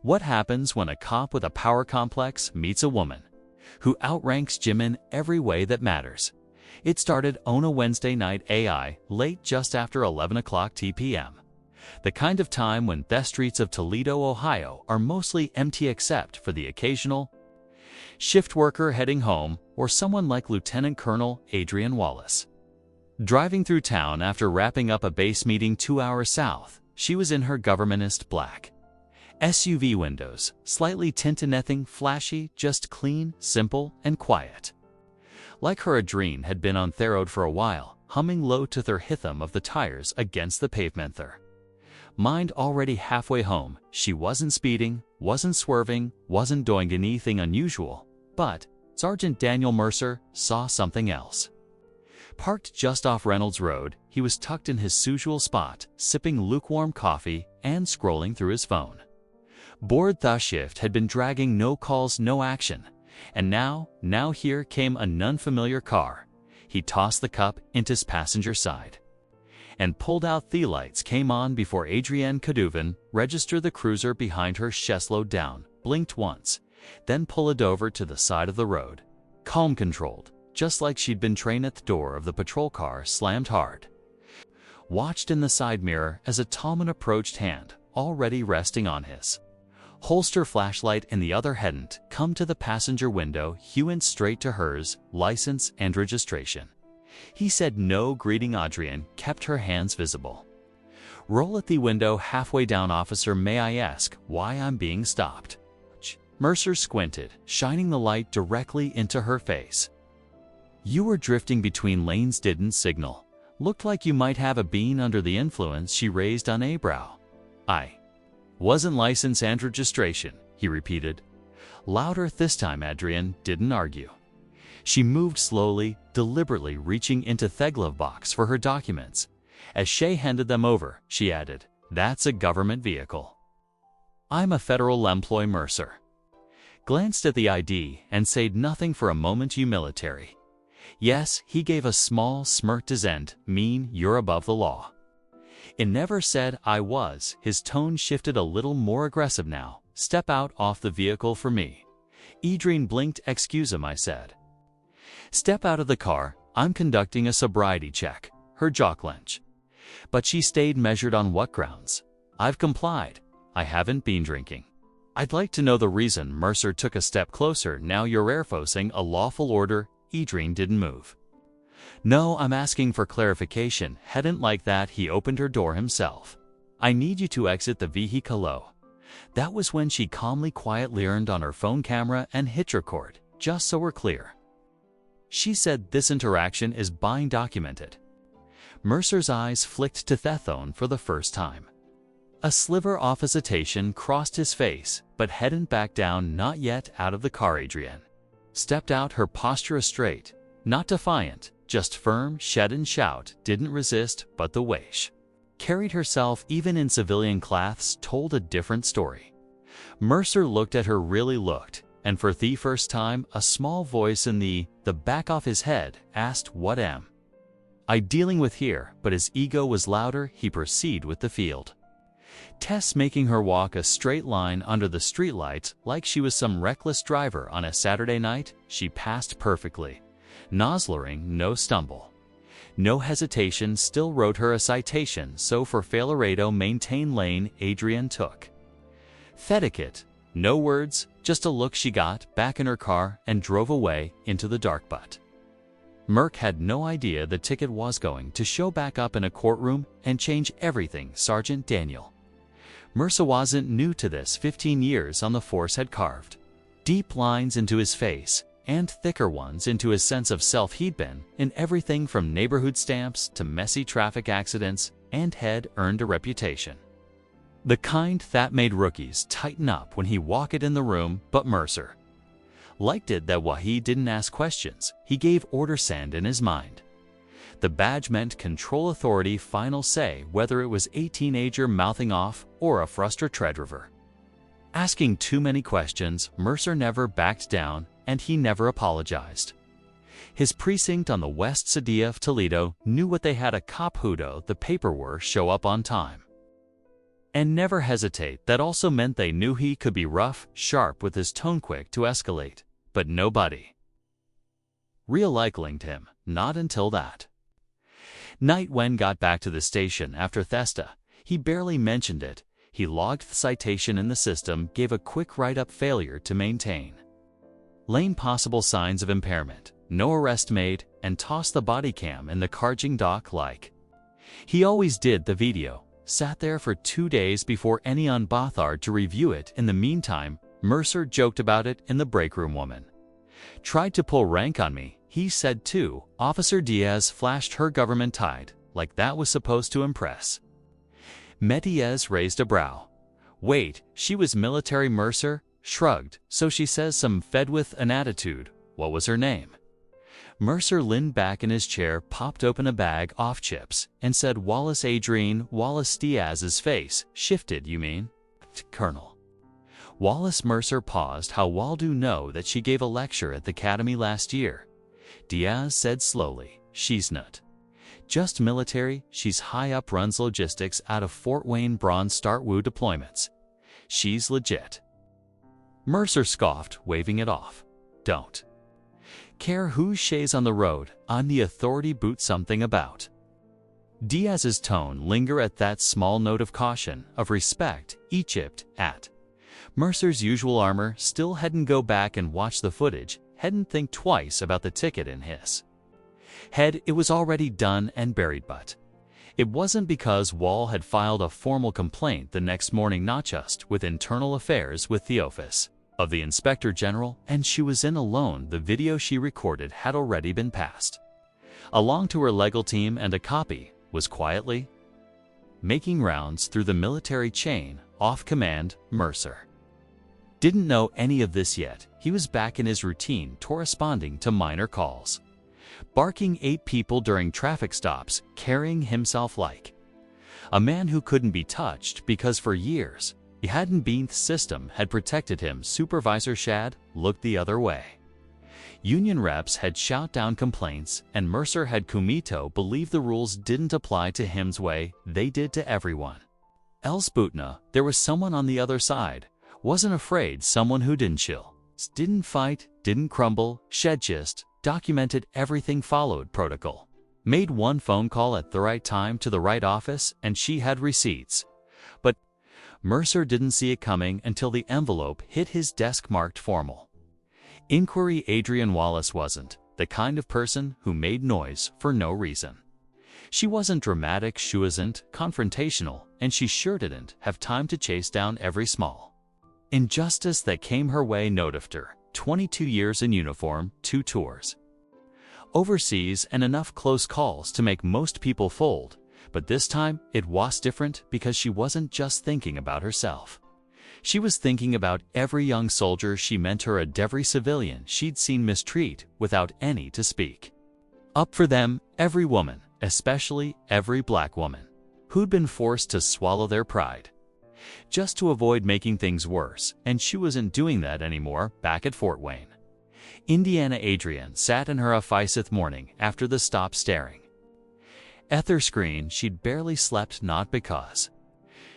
What happens when a cop with a power complex meets a woman who outranks Jim in every way that matters? It started on a Wednesday night AI, late just after 11 o'clock TPM. The kind of time when the streets of Toledo, Ohio are mostly empty except for the occasional shift worker heading home or someone like Lieutenant Colonel Adrian Wallace. Driving through town after wrapping up a base meeting 2 hours south, she was in her governmentist black SUV windows, slightly tinted, nothing flashy, just clean, simple, and quiet. Like her adrenaline had been on the road for a while, humming low to the rhythm of the tires against the pavement there. Mind already halfway home, she wasn't speeding, wasn't swerving, wasn't doing anything unusual, but Sergeant Daniel Mercer saw something else. Parked just off Reynolds Road, he was tucked in his usual spot, sipping lukewarm coffee and scrolling through his phone. Bored, the shift had been dragging, no calls, no action. And now here came an unfamiliar car. He tossed the cup into his passenger side and pulled out. The lights came on before Adrienne could even register. The cruiser behind her slowed down, blinked once, then pulled over to the side of the road. Calm, controlled, just like she'd been trained. At the door of the patrol car slammed hard. Watched in the side mirror as a tallman approached, hand already resting on his holster flashlight in the other hadn't come to the passenger window. He went straight to hers, license and registration. He said no greeting. Adrienne kept her hands visible. Roll at the window halfway down. Officer, may I ask why I'm being stopped? Mercer squinted, shining the light directly into her face. You were drifting between lanes, didn't signal. Looked like you might have been under the influence. She raised an eyebrow. I wasn't license and registration, he repeated. Louder this time. Adrienne didn't argue. She moved slowly, deliberately reaching into the glove box for her documents. As Shay handed them over, she added, That's a government vehicle. I'm a federal employee. Mercer glanced at the ID and said nothing for a moment. You military? Yes, he gave a small smirk. Doesn't mean you're above the law. It never said I was. His tone shifted a little more aggressive now. Step out off the vehicle for me. Adrienne blinked. Excuse him, I said. Step out of the car. I'm conducting a sobriety check. Her jaw clenched. But she stayed measured. On what grounds? I've complied. I haven't been drinking. I'd like to know the reason. Mercer took a step closer. Now you're enforcing a lawful order. Adrienne didn't move. No, I'm asking for clarification. Hadn't like that. He opened her door himself. I need you to exit the vehicle. That was when she quietly turned on her phone camera and hit record. Just so we're clear. She said this interaction is being documented. Mercer's eyes flicked to Thethone for the first time. A sliver of hesitation crossed his face, but hadn't backed down. Not yet. Out of the car, Adrienne stepped out, her posture straight, not defiant, just firm. Shed and shout didn't resist, but the way she carried herself, even in civilian clothes, told a different story. Mercer looked at her, really looked, and for the first time, a small voice in the back of his head asked, What am I dealing with here? But his ego was louder. He proceeded with the field tests, making her walk a straight line under the streetlights like she was some reckless driver on a Saturday night. She passed perfectly. Nozzling, no stumble, no hesitation. Still wrote her a citation. So for failure to maintain lane, Adrienne took etiquette. No words, just a look. She got back in her car and drove away into the dark. But Merc had no idea the ticket was going to show back up in a courtroom and change everything. Sergeant Daniel Mercer wasn't new to this. 15 years on the force had carved deep lines into his face and thicker ones into his sense of self. He'd been in everything from neighborhood stamps to messy traffic accidents and had earned a reputation, the kind that made rookies tighten up when he walked in the room. But Mercer liked it that while he didn't ask questions, he gave orders. Sand in his mind. The badge meant control, authority, final say, whether it was a teenager mouthing off or a frustrated tread river asking too many questions. Mercer never backed down, and he never apologized. His precinct on the west side of Toledo knew what they had. A cop who'd the paperwork show up on time. And never hesitate, that also meant they knew he could be rough, sharp with his tone quick to escalate. But nobody real-like linked him, not until that night when got back to the station after Thesta. He barely mentioned it. He logged the citation in the system, gave a quick write-up failure to maintain lane possible signs of impairment, no arrest made, and tossed the body cam in the charging dock like he always did. The video sat there for 2 days before anyone bothered to review it. In the meantime, Mercer joked about it in the break room. Woman tried to pull rank on me, he said too. Officer Diaz flashed her government tide, like that was supposed to impress. Diaz raised a brow. Wait, she was military? Mercer shrugged. So she says, some fed with an attitude. What was her name? Mercer leaned back in his chair, popped open a bag of chips, and said, Wallace. Adrienne Wallace. Diaz's face shifted. You mean Colonel Wallace? Mercer paused. How well do you know that she gave a lecture at the academy last year? Diaz said slowly, she's not just military, she's high up, runs logistics out of Fort Wayne Bronze Star Wu deployments. She's legit. Mercer scoffed, waving it off. Don't care who shays on the road, I'm the authority. Boot something about. Diaz's tone lingered at that small note of caution, of respect. Egypt at Mercer's usual armor. Still hadn't go back and watch the footage, hadn't think twice about the ticket in his head. It was already done and buried. But it wasn't, because Wall had filed a formal complaint the next morning, not just with internal affairs, with the office of the Inspector General, and she was in alone. The video she recorded had already been passed along to her legal team, and a copy was quietly making rounds through the military chain. Off command, Mercer didn't know any of this yet. He was back in his routine, corresponding to minor calls, barking 8 people during traffic stops, carrying himself like a man who couldn't be touched because for years he hadn't been. The system had protected him. Supervisor Shad looked the other way. Union reps had shot down complaints, and Mercer had Kumito believe the rules didn't apply to him's way, they did to everyone else. Butna, there was someone on the other side. Wasn't afraid, someone who didn't chill, didn't fight, didn't crumble. Shed just documented everything, followed protocol, made one phone call at the right time to the right office, and she had receipts. But Mercer didn't see it coming until the envelope hit his desk marked formal inquiry. Adrienne Wallace wasn't the kind of person who made noise for no reason. She wasn't dramatic, she wasn't confrontational, and she sure didn't have time to chase down every small injustice that came her way. Note after 22 years in uniform, 2 tours overseas, and enough close calls to make most people fold. But this time, it was different, because she wasn't just thinking about herself. She was thinking about every young soldier she mentored, every civilian she'd seen mistreat without any to speak up for them, every woman, especially every black woman, who'd been forced to swallow their pride just to avoid making things worse, and she wasn't doing that anymore. Back at Fort Wayne, Indiana, Adrienne sat in her office that morning after the stop, staring at her screen. She'd barely slept, not because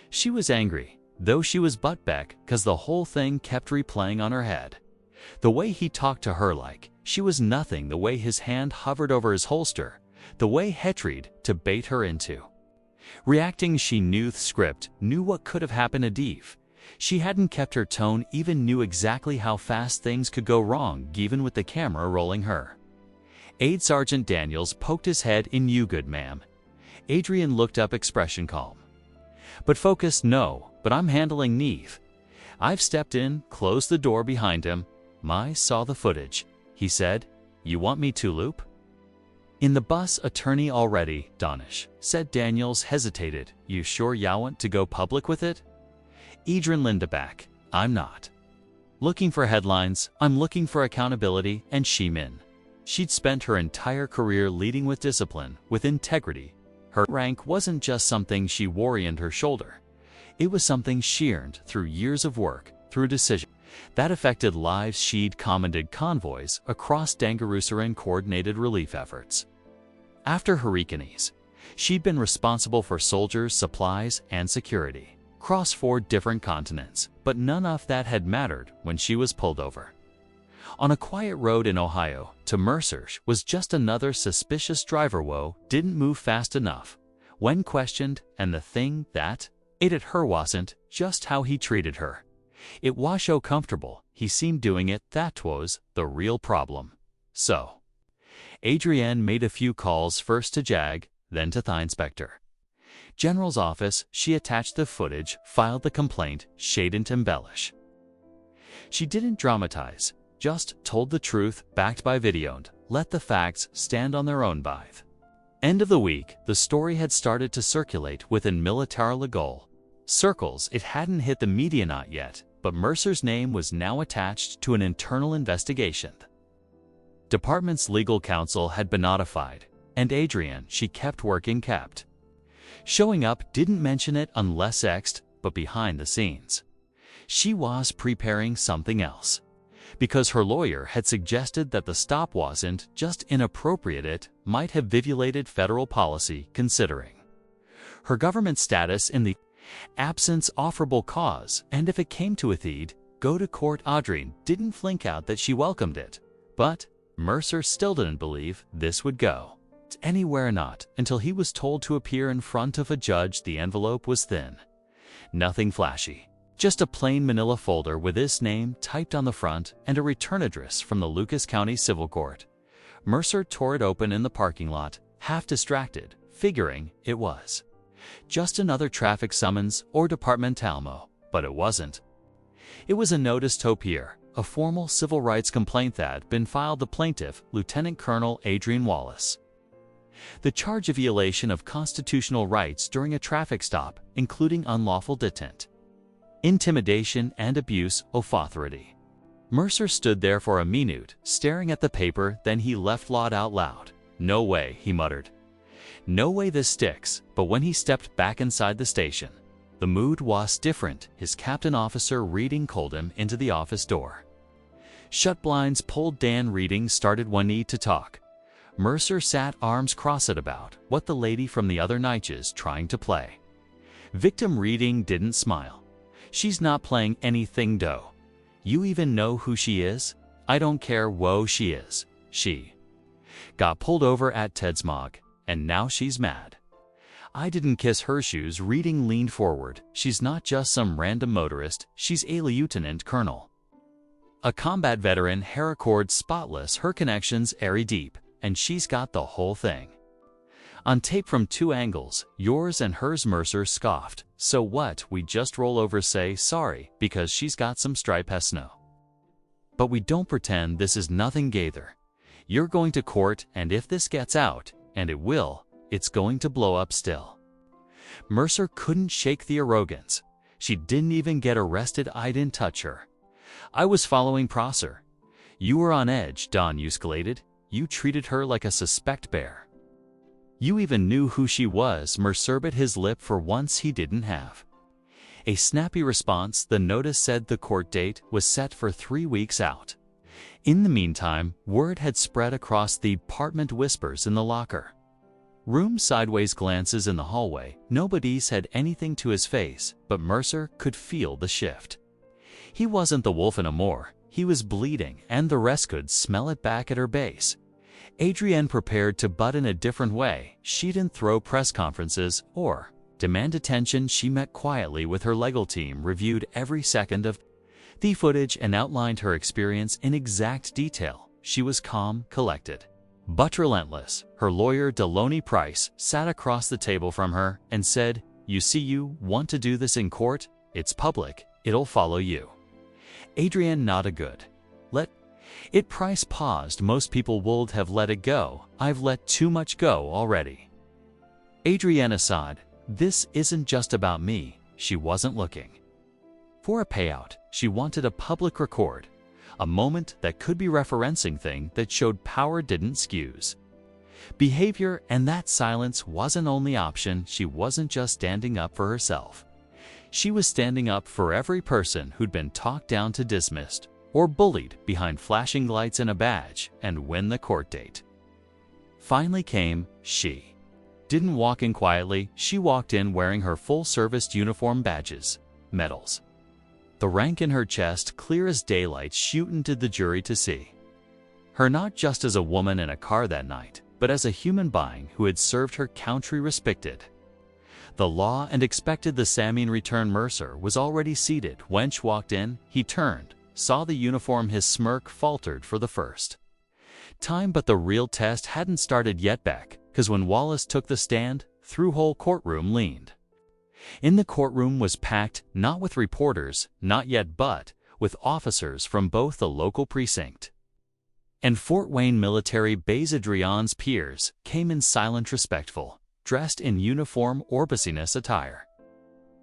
she was angry, though she was, but back because the whole thing kept replaying on her head. The way he talked to her like she was nothing, the way his hand hovered over his holster, the way he tried to bait her into reacting. She knew the script, knew what could have happened. Adif, she hadn't kept her tone, even knew exactly how fast things could go wrong, even with the camera rolling. Her aide Sergeant Daniels poked his head in. You good, ma'am? Adrienne looked up, expression calm but focused. No, but I'm handling Neve. I've stepped in, closed the door behind him. I saw the footage, he said. You want me to loop in the bus attorney already? Donish said. Daniels hesitated. You sure you want to go public with it? Adrienne leaned back. I'm not looking for headlines, I'm looking for accountability. And she'd spent her entire career leading with discipline, with integrity. Her rank wasn't just something she wore on her shoulder. It was something she earned through years of work, through decisions that affected lives. She'd commanded convoys across Dangarusa and coordinated relief efforts after hurricanes. She'd been responsible for soldiers, supplies, and security cross 4 different continents, but none of that had mattered when she was pulled over. On a quiet road in Ohio, to Mercer's was just another suspicious driver who didn't move fast enough when questioned, and the thing that ate at her wasn't just how he treated her. It was so comfortable he seemed doing it that was the real problem. So, Adrienne made a few calls, first to JAG, then to the Inspector General's office. She attached the footage, filed the complaint, shaded to embellish. She didn't dramatize, just told the truth, backed by video, and let the facts stand on their own. By the end of the week, the story had started to circulate within military legal circles. It hadn't hit the media not yet, but Mercer's name was now attached to an internal investigation. The department's legal counsel had been notified, and Adrienne, she kept working, kept showing up, didn't mention it unless asked, but behind the scenes, she was preparing something else. Because her lawyer had suggested that the stop wasn't just inappropriate, it might have violated federal policy considering her government status in the absence offerable cause, and if it came to it, go to court. Adrienne didn't flink out that she welcomed it, but Mercer still didn't believe this would go anywhere, not until he was told to appear in front of a judge. The envelope was thin, nothing flashy, just a plain manila folder with his name typed on the front and a return address from the Lucas County Civil Court. Mercer tore it open in the parking lot, half distracted, figuring it was just another traffic summons or departmental, but it wasn't. It was a notice to appear, a formal civil rights complaint that had been filed. The plaintiff, Lieutenant Colonel Adrienne Wallace. The charge of violation of constitutional rights during a traffic stop, including unlawful detent, intimidation, and abuse of authority. Mercer stood there for a minute, staring at the paper, then he laughed out loud. "No way," he muttered. "No way this sticks." But when he stepped back inside the station, the mood was different. His captain officer reading called him into the office door. Shut blinds pulled. Dan reading started. "One need to talk." Mercer sat, arms crossed, about what the lady from the other night is trying to play. Victim reading didn't smile. "She's not playing anything, dough. You even know who she is?" "I don't care who she is. She got pulled over at Tedsmog, and now she's mad. I didn't kiss her shoes." Reading leaned forward. "She's not just some random motorist, she's a lieutenant colonel. A combat veteran, hair accord spotless, her connections airy deep, and she's got the whole thing on tape from 2 angles, yours and hers." Mercer scoffed. "So what, we just roll over, say sorry, because she's got some stripe snow? But we don't pretend this is nothing gather. You're going to court, and if this gets out, and it will, it's going to blow up still." Mercer couldn't shake the arrogance. "She didn't even get arrested. I didn't touch her. I was following Prosser." "You were on edge," Don escalated. "You treated her like a suspect bear. You even knew who she was." Mercer bit his lip. For once he didn't have a snappy response. The notice said the court date was set for 3 weeks out. In the meantime, word had spread across the apartment. Whispers in the locker room, sideways glances in the hallway. Nobody said anything to his face, but Mercer could feel the shift. He wasn't the wolf anymore. He was bleeding, and the rest could smell it back at her base. Adrienne prepared to butt in a different way. She didn't throw press conferences or demand attention. She met quietly with her legal team, reviewed every second of the footage, and outlined her experience in exact detail. She was calm, collected, but relentless. Her lawyer, Deloney Price, sat across the table from her and said, "You see, you want to do this in court? It's public. It'll follow you." Adrienne nodded. "Good. Let it." Price paused. "Most people would have let it go. I've let too much go already." Adrienne aside, "This isn't just about me." She wasn't looking for a payout. She wanted a public record, a moment that could be referencing thing that showed power didn't excuse behavior, and that silence wasn't only option. She wasn't just standing up for herself. She was standing up for every person who'd been talked down to, dismissed, or bullied behind flashing lights and a badge. And when the court date finally came, she didn't walk in quietly, she walked in wearing her full-service uniform badges, medals. The rank in her chest clear as daylight shooting to the jury to see. Her not just as a woman in a car that night, but as a human being who had served her country respected. The law and expected the Samian return. Mercer was already seated. Wench walked in, he turned, saw the uniform, his smirk faltered for the first time, but the real test hadn't started yet back, 'cause when Wallace took the stand, through whole courtroom leaned. In the courtroom was packed, not with reporters, not yet, but with officers from both the local precinct and Fort Wayne military base. Adrian's peers came in silent, respectful, dressed in uniform or business attire,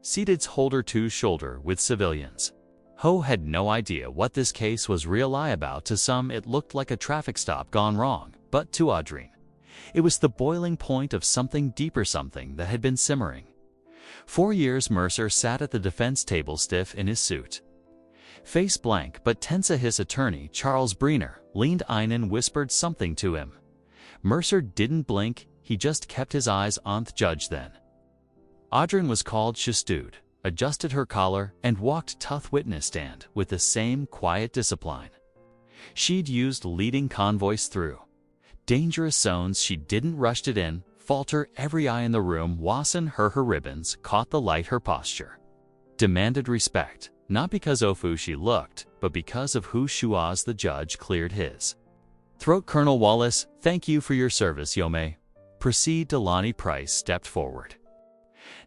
seated shoulder to shoulder with civilians. Ho had no idea what this case was. Real lie about. To some it looked like a traffic stop gone wrong, but to Adrian it was the boiling point of something deeper, something that had been simmering. 4 years Mercer sat at the defense table, stiff in his suit, face blank but tense. His attorney, Charles Breener, leaned in and whispered something to him. Mercer didn't blink, he just kept his eyes on the judge. Then Adrian was called. She stood, adjusted her collar, and walked to the witness stand with the same quiet discipline she'd used leading convoys through dangerous zones. She didn't rush it in, falter. Every eye in the room wassen her ribbons, caught the light. Her posture demanded respect, not because of who she looked, but because of who she was. The judge cleared his throat. Colonel Wallace, thank you for your service. Yome. Proceed. Delaney Price stepped forward.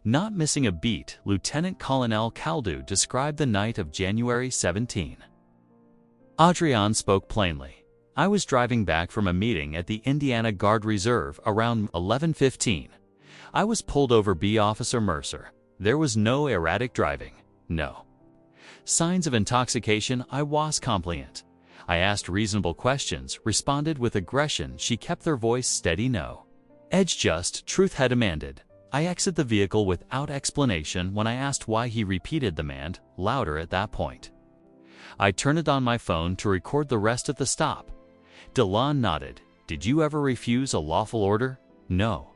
Not missing a beat, Lieutenant Colonel Caldew described the night of January 17. Adrian spoke plainly. I was driving back from a meeting at the Indiana Guard Reserve around 11:15. I was pulled over by Officer Mercer. There was no erratic driving, no signs of intoxication. I was compliant. I asked reasonable questions, responded with aggression. She kept their voice steady. No edge, just truth had demanded. I exited the vehicle without explanation. When I asked why, he repeated demand, louder at that point. I turned on my phone to record the rest of the stop. Delon nodded. Did you ever refuse a lawful order? No.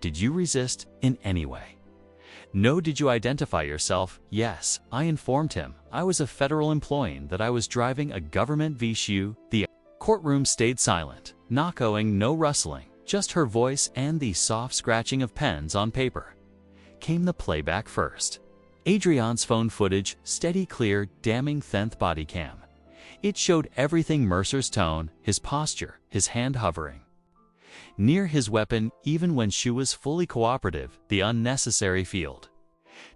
Did you resist in any way? No. Did you identify yourself? Yes. I informed him I was a federal employee, that I was driving a government vehicle. The courtroom stayed silent, not going, no rustling, just her voice and the soft scratching of pens on paper. Came the playback first. Adrian's phone footage, steady, clear, damning 10th body cam. It showed everything: Mercer's tone, his posture, his hand hovering near his weapon, even when she was fully cooperative. The unnecessary field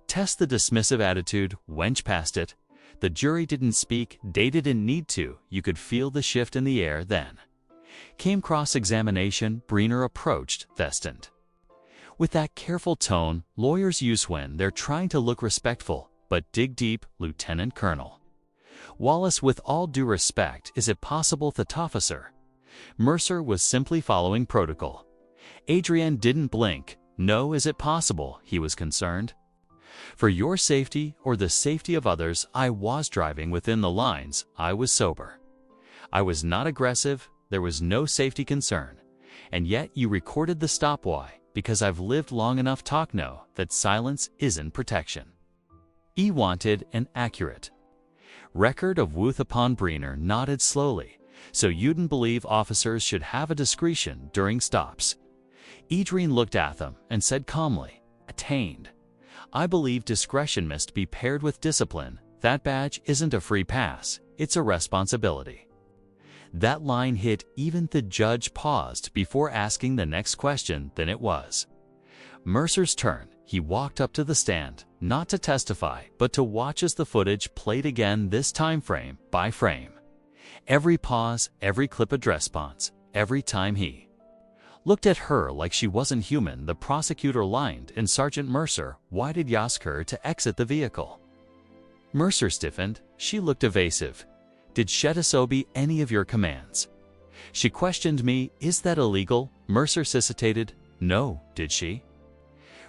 test, the dismissive attitude, wench past it. The jury didn't speak, they didn't need to. You could feel the shift in the air. Then came cross-examination. Breener approached Vestant with that careful tone lawyers use when they're trying to look respectful but dig deep. Lieutenant Colonel Wallace, with all due respect, is it possible that officer Mercer was simply following protocol? Adrian didn't blink. No. Is it possible he was concerned for your safety or the safety of others? I was driving within the lines. I was sober. I was not aggressive. There was no safety concern. And yet you recorded the stop. Why? Because I've lived long enough to know that silence isn't protection. He wanted an accurate record of Wuth. Upon Breener nodded slowly. So you'dn't believe officers should have a discretion during stops? Adrian looked at them and said calmly, attained. I believe discretion must be paired with discipline. That badge isn't a free pass, it's a responsibility. That line hit even the judge. Paused before asking the next question. Then it was Mercer's turn. He walked up to the stand, not to testify, but to watch as the footage played again, this time frame by frame. Every pause, every clip a response, every time he looked at her like she wasn't human. The prosecutor lined in. Sergeant Mercer, why did you ask her to exit the vehicle? Mercer stiffened. She looked evasive. Did she disobey any of your commands? She questioned me. Is that illegal? Mercer hesitated. No. Did she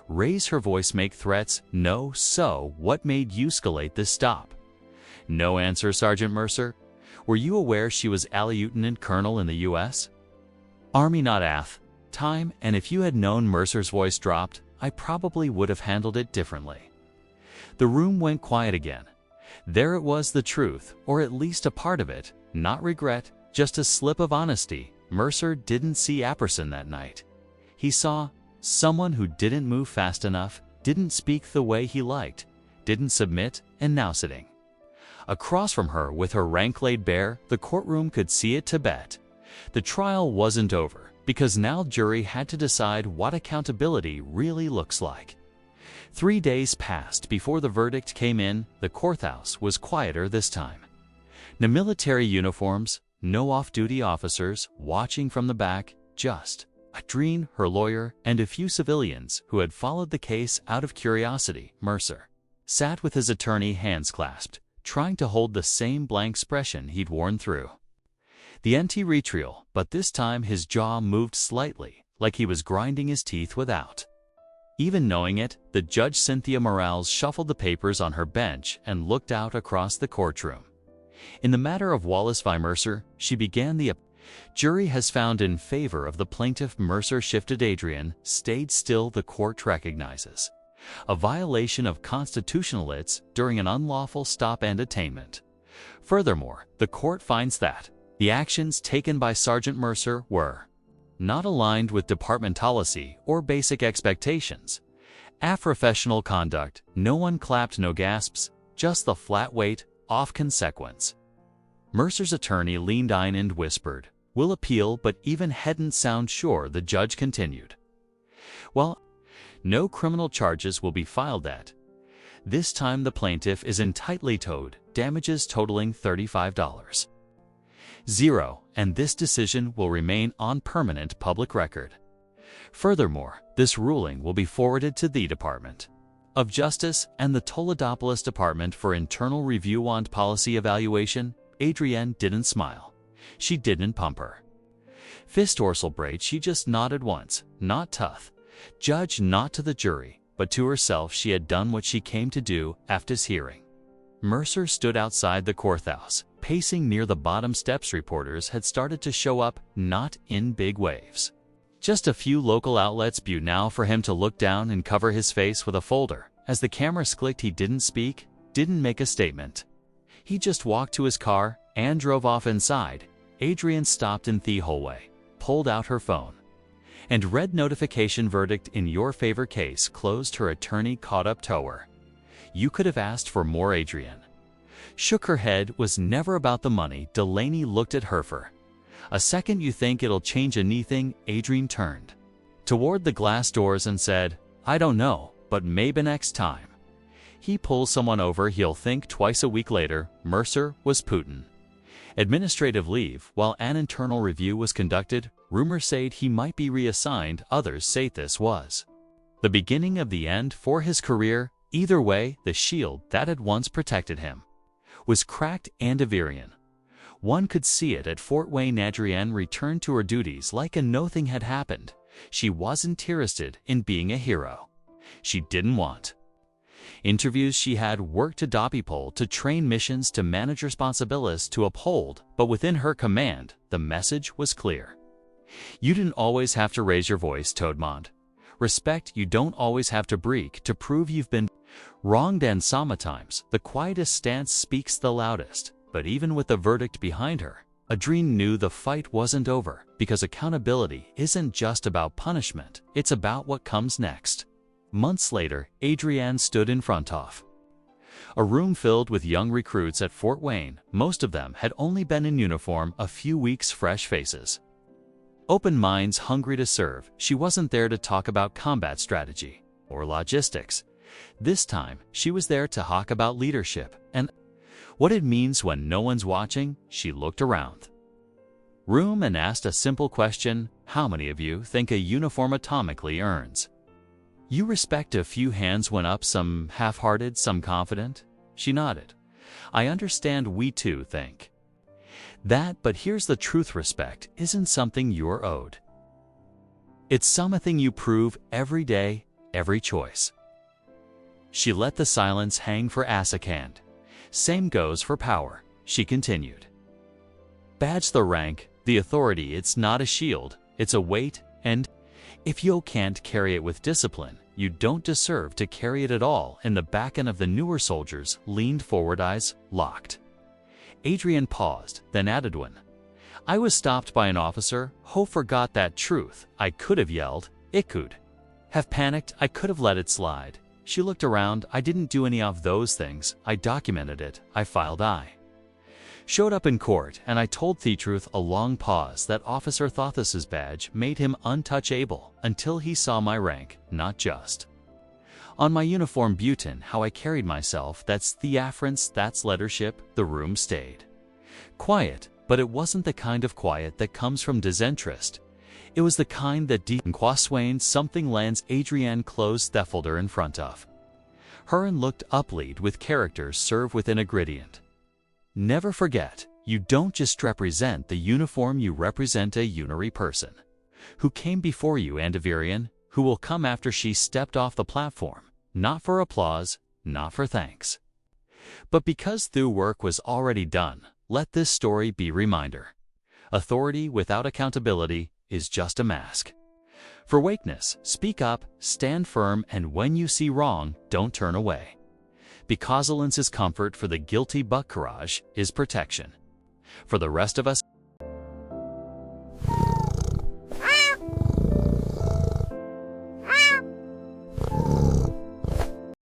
raise her voice, make threats? No. So what made you escalate this stop? No answer. Sergeant Mercer, were you aware she was a lieutenant colonel in the U.S. Army? Not ath. time, and if you had known Mercer's voice dropped, I probably would have handled it differently." The room went quiet again. There it was, the truth, or at least a part of it, not regret, just a slip of honesty. Mercer didn't see Apperson that night. He saw someone who didn't move fast enough, didn't speak the way he liked, didn't submit, and now sitting across from her with her rank laid bare, the courtroom could see it to bet. The trial wasn't over, because now jury had to decide what accountability really looks like. 3 days passed before the verdict came in. The courthouse was quieter this time. No military uniforms, no off-duty officers watching from the back, just Adrien, her lawyer, and a few civilians who had followed the case out of curiosity. Mercer sat with his attorney, hands clasped, trying to hold the same blank expression he'd worn through the anti-retrial, but this time his jaw moved slightly, like he was grinding his teeth without even knowing it. The judge, Cynthia Morales, shuffled the papers on her bench and looked out across the courtroom. "In the matter of Wallace v. Mercer," she began, "the jury has found in favor of the plaintiff." Mercer shifted. Adrian stayed still. "The court recognizes a violation of constitutional rights during an unlawful stop and detainment. Furthermore, the court finds that the actions taken by Sergeant Mercer were not aligned with department policy or basic expectations. Professional conduct." No one clapped, no gasps, just the flat weight of consequence. Mercer's attorney leaned in and whispered, "We'll appeal," but even hadn't sound sure. The judge continued, "Well, no criminal charges will be filed at this time. The plaintiff is entitled to damages totaling $35,000, and this decision will remain on permanent public record. Furthermore, this ruling will be forwarded to the Department of Justice and the Toledopoulos Department for internal review and policy evaluation." Adrienne didn't smile. She didn't pump her fist or celebrate. She just nodded once, not tough judge, not to the jury, but to herself. She had done what she came to do after this hearing. Mercer stood outside the courthouse, pacing near the bottom steps. Reporters had started to show up, not in big waves. Just a few local outlets viewed now for him to look down and cover his face with a folder. As the camera clicked, he didn't speak, didn't make a statement. He just walked to his car and drove off. Inside, Adrienne stopped in the hallway, pulled out her phone, and read notification: "Verdict in your favor, case closed." Her attorney caught up to her. "You could have asked for more." Adrienne shook her head. "Was never about the money." Delaney looked at her for a second. "You think it'll change anything?" Adrienne turned toward the glass doors and said, "I don't know, but maybe next time he pulls someone over, he'll think twice." A week later, Mercer was Putin administrative leave while an internal review was conducted. Rumors said he might be reassigned. Others say this was the beginning of the end for his career. Either way, the shield that had once protected him was cracked and Averian. One could see it at Fort Wayne. Adrienne returned to her duties like nothing had happened. She wasn't interested in being a hero. She didn't want interviews. She had work to do, people to train, missions to manage, responsibilities to uphold. But within her command, the message was clear. You didn't always have to raise your voice, Toadmont. Respect. You don't always have to break to prove you've been wronged. And sometimes, the quietest stance speaks the loudest. But even with the verdict behind her, Adrienne knew the fight wasn't over, because accountability isn't just about punishment, it's about what comes next. Months later, Adrienne stood in front of a room filled with young recruits at Fort Wayne. Most of them had only been in uniform a few weeks. Fresh faces, open minds, hungry to serve. She wasn't there to talk about combat strategy or logistics. This time, she was there to talk about leadership and what it means when no one's watching. She looked around room and asked a simple question: how many of you think a uniform atomically earns you respect? A few hands went up, some half-hearted, some confident. She nodded. I understand, we too think that, but here's the truth: respect isn't something you're owed. It's something you prove every day, every choice. She let the silence hang for a second. Same goes for power, she continued. Badge the rank, the authority. It's not a shield, it's a weight, and If you can't carry it with discipline, you don't deserve to carry it at all. In the back end of the newer soldiers leaned forward, eyes locked. Adrian paused, then added one. I was stopped by an officer who forgot that truth. I could have yelled. It could have panicked. I could have let it slide. She looked around. I didn't do any of those things. I documented it. I filed. I showed up in court, and I told the truth. A long pause. That officer thought this his badge made him untouchable until he saw my rank, not just on my uniform, Butin, how I carried myself. That's theaphorance, that's leadership. The room stayed quiet, but it wasn't the kind of quiet that comes from disinterest. It was the kind that deep in Quaswain something lands. Adrienne closed the folder in front of her and looked up. Lead with characters serve with an ingredient. Never forget, you don't just represent the uniform, you represent a unary person who came before you, and a Virian who will come after. She stepped off the platform, not for applause, not for thanks, but because the work was already done. Let this story be a reminder. Authority without accountability is just a mask. For wakeness, speak up, stand firm, and when you see wrong, don't turn away. Because silence is comfort for the guilty, but courage is protection for the rest of us.